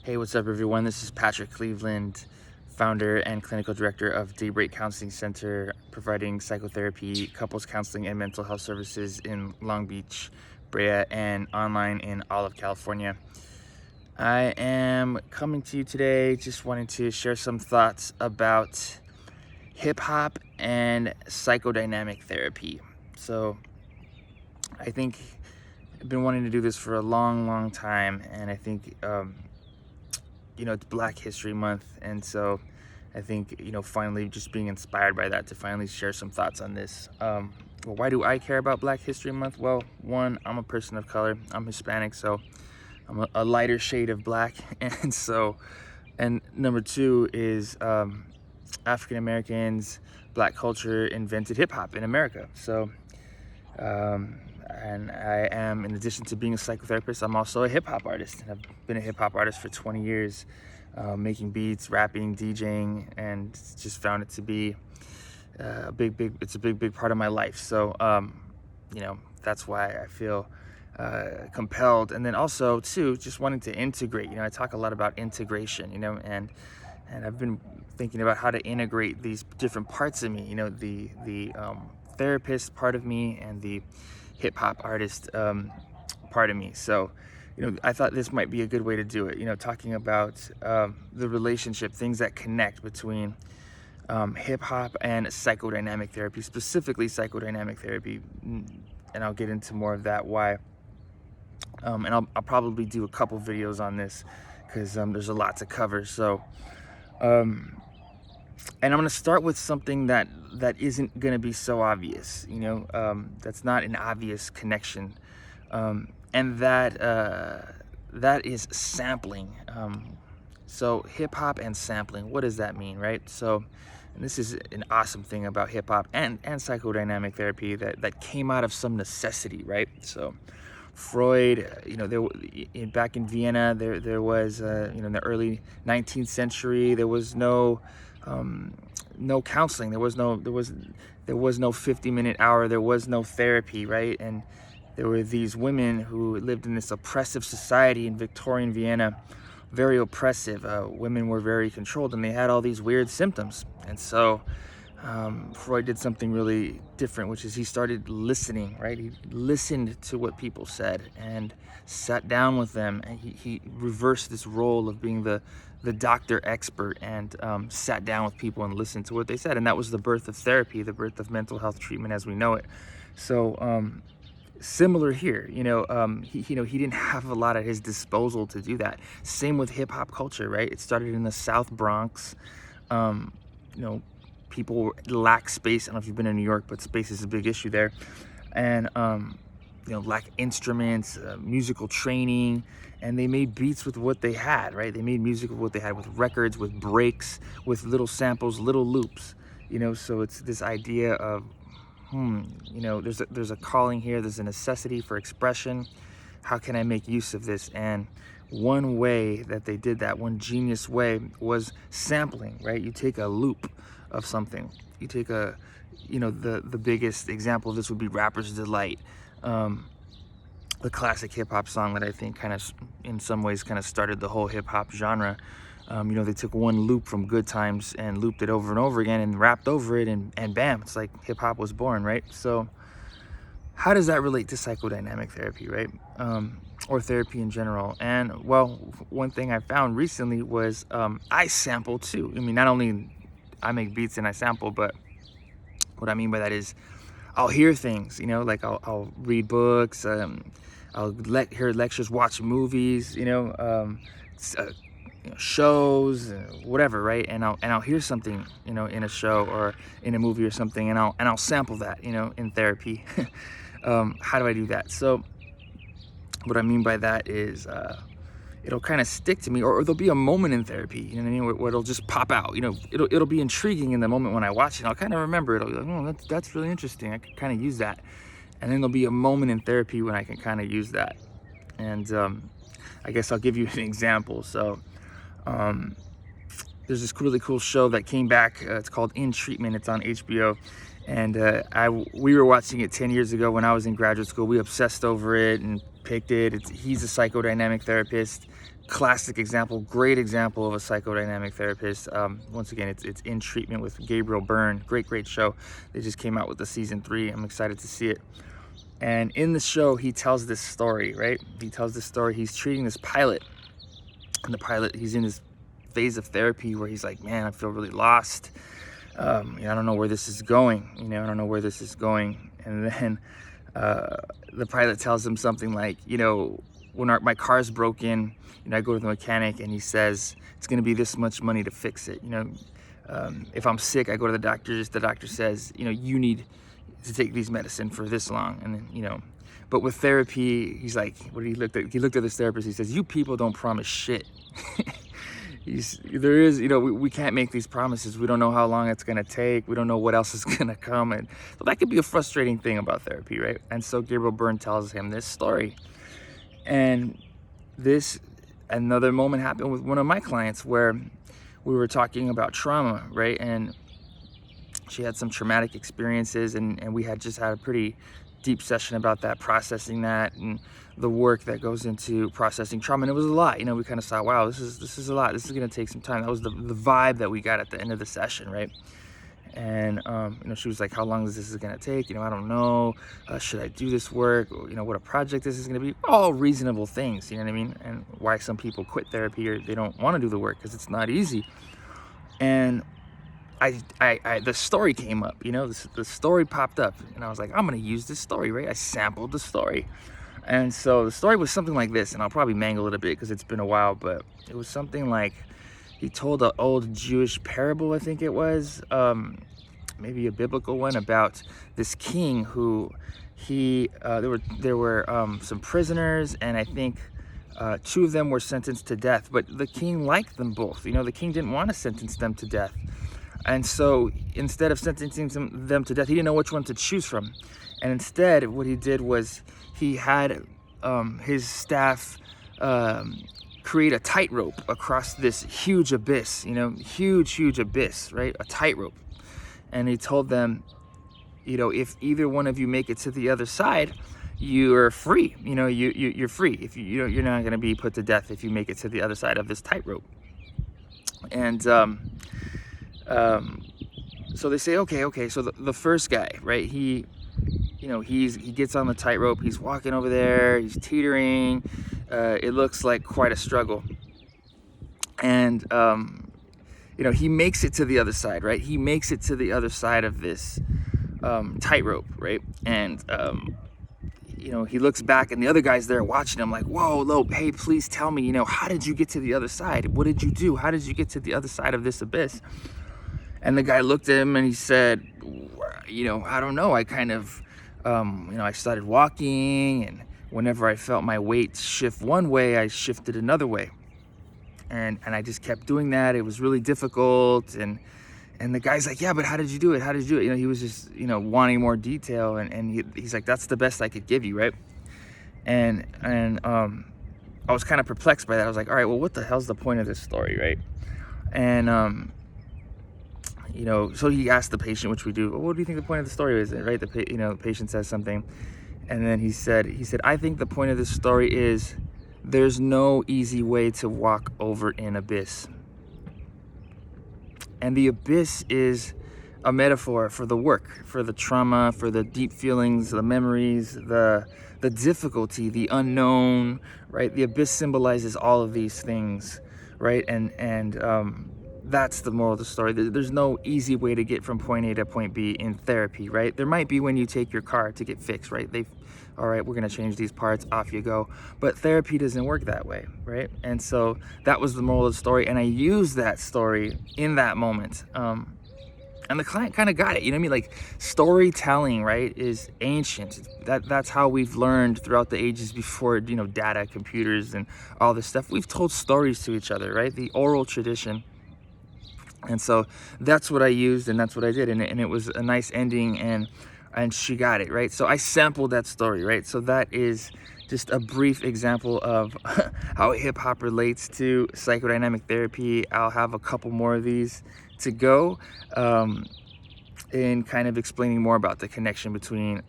Hey, what's up, everyone? This is Patrick Cleveland, founder and clinical director of Daybreak Counseling Center, providing psychotherapy, couples counseling, and mental health services in Long Beach, Brea, and online in all of California. I am coming to you today just wanting to share some thoughts about hip hop and psychodynamic therapy. So, I think I've been wanting to do this for a long time, and I think it's Black History Month, and so I think finally just being inspired by that to finally share some thoughts on this. Well, why do I care about Black History Month? Well, one, I'm a person of color. I'm Hispanic, so I'm a lighter shade of black, and number two is African Americans, Black culture invented hip hop in America. So. And I am, in addition to being a psychotherapist, I'm also a hip hop artist. And I've been a hip hop artist for 20 years, making beats, rapping, DJing, and just found it to be it's a big part of my life. So, that's why I feel compelled. And then also, too, just wanting to integrate. I talk a lot about integration, and I've been thinking about how to integrate these different parts of me, the therapist part of me and the hip hop artist part of me. So, I thought this might be a good way to do it, talking about the relationship, things that connect between hip hop and psychodynamic therapy, specifically psychodynamic therapy. And I'll get into more of that, why. And I'll probably do a couple videos on this because there's a lot to cover. So, and I'm going to start with something that isn't going to be so obvious, that's not an obvious connection. And that is sampling. So hip hop and sampling, what does that mean, right? So, and this is an awesome thing about hip hop and psychodynamic therapy that came out of some necessity, right? So Freud, back in Vienna, there was, in the early 19th century, there was no counseling. There was no 50-minute hour. There was no therapy, right? And there were these women who lived in this oppressive society in Victorian Vienna, very oppressive. Women were very controlled, and they had all these weird symptoms. And so Freud did something really different, which is he started listening, right? He listened to what people said and sat down with them, and he reversed this role of being the doctor expert and sat down with people and listened to what they said. And that was the birth of therapy, the birth of mental health treatment as we know it. So similar here, he didn't have a lot at his disposal to do that. Same with hip hop culture, right? It started in the South Bronx. People lack space. I don't know if you've been in New York, but space is a big issue there. And, lack instruments, musical training, and they made beats with what they had, right? They made music with what they had, with records, with breaks, with little samples, little loops, so it's this idea of, there's a calling here, there's a necessity for expression. How can I make use of this? And one way that they did that, one genius way, was sampling, right? You take a loop of something. You take the biggest example of this would be Rapper's Delight, the classic hip hop song that I think kind of, in some ways, kind of started the whole hip hop genre. They took one loop from Good Times and looped it over and over again and rapped over it, and bam, it's like hip hop was born, right? So how does that relate to psychodynamic therapy, right? Or therapy in general? And well, one thing I found recently was I sample too. I mean, not only I make beats and I sample, but what I mean by that is I'll hear things, like I'll read books, I'll hear lectures, watch movies, shows, whatever, right? And I'll hear something, in a show or in a movie or something, and I'll sample that, in therapy. How do I do that? So what I mean by that is it'll kind of stick to me, or there'll be a moment in therapy, where it'll just pop out. It'll be intriguing in the moment when I watch it. I'll kind of remember it. I'll be like, oh, that's really interesting. I can kind of use that. And then there'll be a moment in therapy when I can kind of use that. And I guess I'll give you an example. So there's this really cool show that came back. It's called In Treatment. It's on HBO. And we were watching it 10 years ago when I was in graduate school. We obsessed over it, and picked it. He's a psychodynamic therapist. Classic example, great example of a psychodynamic therapist. Once again, it's In Treatment with Gabriel Byrne. Great show. They just came out with the season 3. I'm excited to see it. And in the show, he tells this story, right? He tells this story. He's treating this pilot, and the pilot, he's in this phase of therapy where he's like, man, I feel really lost. I don't know where this is going. I don't know where this is going. And then the pilot tells him something like, when my car's broken, I go to the mechanic and he says, it's going to be this much money to fix it. If I'm sick, I go to the doctor. The doctor says, you need to take these medicine for this long. And then, but with therapy, he's like, he looked at this therapist. He says, you people don't promise shit. We can't make these promises. We don't know how long it's going to take. We don't know what else is going to come. And so that could be a frustrating thing about therapy, right? And so Gabriel Byrne tells him this story. And another moment happened with one of my clients where we were talking about trauma, right? And she had some traumatic experiences, and we had just had a pretty deep session about that, processing that, and the work that goes into processing trauma. And it was a lot. We kind of saw, wow, this is a lot. This is going to take some time. That was the vibe that we got at the end of the session, right? And she was like, how long is this going to take? I don't know. Should I do this work? What a project this is going to be. All reasonable things, you know what I mean? And why some people quit therapy or they don't want to do the work, because it's not easy. And the story came up, the story popped up, and I was like, I'm going to use this story, right? I sampled the story. And so the story was something like this, and I'll probably mangle it a bit because it's been a while, but it was something like, he told an old Jewish parable, I think it was, maybe a biblical one, about this king who there were some prisoners, and I think 2 of them were sentenced to death, but the king liked them both. The king didn't want to sentence them to death. And so instead of sentencing them to death, he didn't know which one to choose from. And instead, what he did was he had his staff create a tightrope across this huge abyss, huge abyss, right? A tightrope. And he told them, if either one of you make it to the other side, you're free. You're free. If you're not going to be put to death if you make it to the other side of this tightrope. And so they say, okay. So the first guy, right? He gets on the tightrope. He's walking over there. He's teetering. It looks like quite a struggle. And he makes it to the other side, right? He makes it to the other side of this tightrope, right? And he looks back, and the other guy's there watching him, like, whoa, hey, please tell me, how did you get to the other side? What did you do? How did you get to the other side of this abyss? And the guy looked at him and he said, I don't know. I kind of, I started walking, and whenever I felt my weight shift one way, I shifted another way. And I just kept doing that. It was really difficult. And the guy's like, yeah, but how did you do it? How did you do it? He was just, wanting more detail. And he's like, that's the best I could give you, right? And I was kind of perplexed by that. I was like, all right, well, what the hell's the point of this story, right? And so he asked the patient, which we do, well, what do you think the point of the story is, right? The patient says something, and then he said, I think the point of this story is there's no easy way to walk over an abyss. And the abyss is a metaphor for the work, for the trauma, for the deep feelings, the memories, the difficulty, the unknown, right? The abyss symbolizes all of these things, right? And that's the moral of the story. There's no easy way to get from point A to point B in therapy, right? There might be when you take your car to get fixed, right? All right, we're going to change these parts, off you go. But therapy doesn't work that way, right? And so that was the moral of the story. And I used that story in that moment. And the client kind of got it, you know what I mean? Like, storytelling, right, is ancient. That's how we've learned throughout the ages before, data, computers, and all this stuff. We've told stories to each other, right? The oral tradition. And so that's what I used, and that's what I did. And it was a nice ending, and she got it, right? So I sampled that story, right? So that is just a brief example of how hip-hop relates to psychodynamic therapy. I'll have a couple more of these to go. in kind of explaining more about the connection between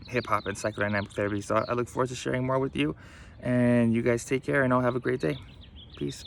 hip-hop and psychodynamic therapy. So I look forward to sharing more with you, and you guys take care, and I'll have a great day. Peace.